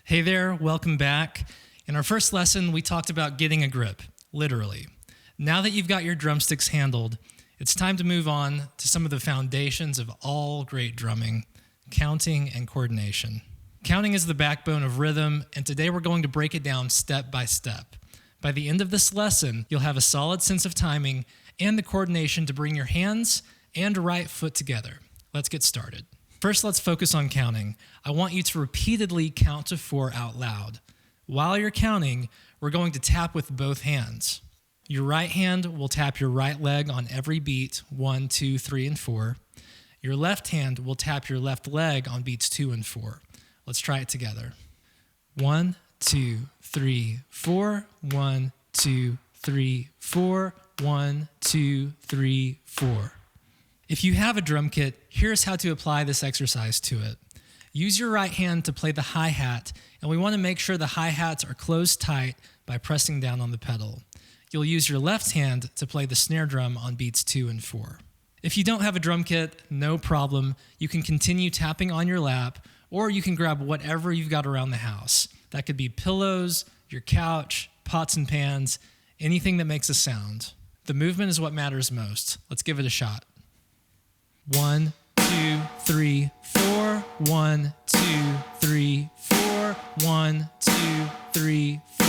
Hey there, welcome back. In our first lesson, we talked about getting a grip, literally. Now that you've got your drumsticks handled, it's time to move on to some of the foundations of all great drumming, counting and coordination. Counting is the backbone of rhythm, and today we're going to break it down step by step. By the end of this lesson, you'll have a solid sense of timing and the coordination to bring your hands and right foot together. Let's get started. First, let's focus on counting. I want you to repeatedly count to 4 out loud. While you're counting, we're going to tap with both hands. Your right hand will tap your right leg on every beat, 1, 2, 3, and 4. Your left hand will tap your left leg on beats 2 and 4. Let's try it together. 1, 2, 3, 4. 1, 2, 3, 4. 1, 2, 3, 4. If you have a drum kit, here's how to apply this exercise to it. Use your right hand to play the hi-hat, and we want to make sure the hi-hats are closed tight by pressing down on the pedal. You'll use your left hand to play the snare drum on beats 2 and 4. If you don't have a drum kit, no problem. You can continue tapping on your lap, or you can grab whatever you've got around the house. That could be pillows, your couch, pots and pans, anything that makes a sound. The movement is what matters most. Let's give it a shot. 1, 2, 3, 4. 1, 2, 3, 4. 1, 2, 3, 4.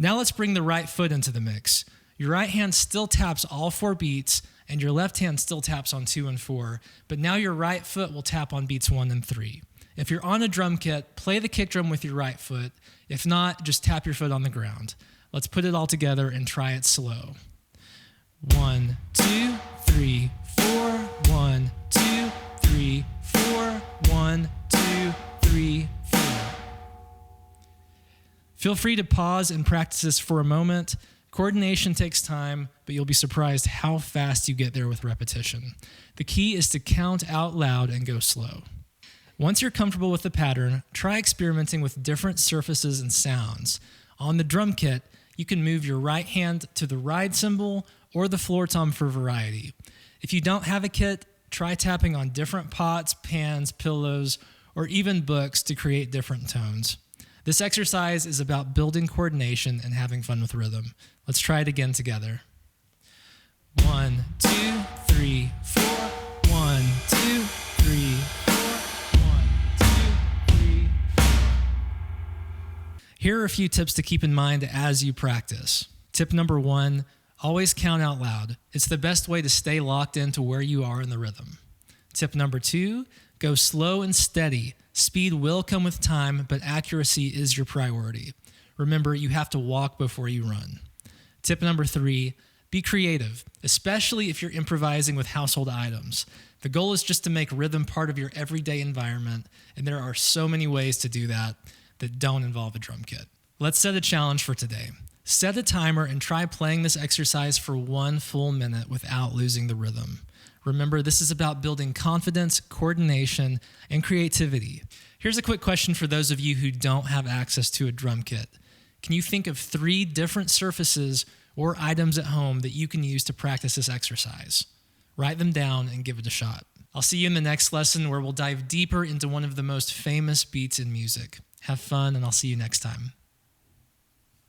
Now let's bring the right foot into the mix. Your right hand still taps all 4 beats, and your left hand still taps on 2 and 4, but now your right foot will tap on beats 1 and 3. If you're on a drum kit, play the kick drum with your right foot. If not, just tap your foot on the ground. Let's put it all together and try it slow. 1, 2, 3, 4. 1, 2, 3, 4. 1, 2, 3, 4. Feel free to pause and practice this for a moment. Coordination takes time, but you'll be surprised how fast you get there with repetition. The key is to count out loud and go slow. Once you're comfortable with the pattern, try experimenting with different surfaces and sounds. On the drum kit, you can move your right hand to the ride cymbal or the floor tom for variety. If you don't have a kit, try tapping on different pots, pans, pillows, or even books to create different tones. This exercise is about building coordination and having fun with rhythm. Let's try it again together. 1, 2, 3, 4. 1, 2, 3, 4. 1, 2, 3, 4. Here are a few tips to keep in mind as you practice. Tip number 1, always count out loud. It's the best way to stay locked into where you are in the rhythm. Tip number 2, go slow and steady. Speed will come with time, but accuracy is your priority. Remember, you have to walk before you run. Tip number 3, be creative, especially if you're improvising with household items. The goal is just to make rhythm part of your everyday environment, and there are so many ways to do that don't involve a drum kit. Let's set a challenge for today. Set a timer and try playing this exercise for 1 full minute without losing the rhythm. Remember, this is about building confidence, coordination, and creativity. Here's a quick question for those of you who don't have access to a drum kit. Can you think of 3 different surfaces or items at home that you can use to practice this exercise? Write them down and give it a shot. I'll see you in the next lesson where we'll dive deeper into one of the most famous beats in music. Have fun, and I'll see you next time.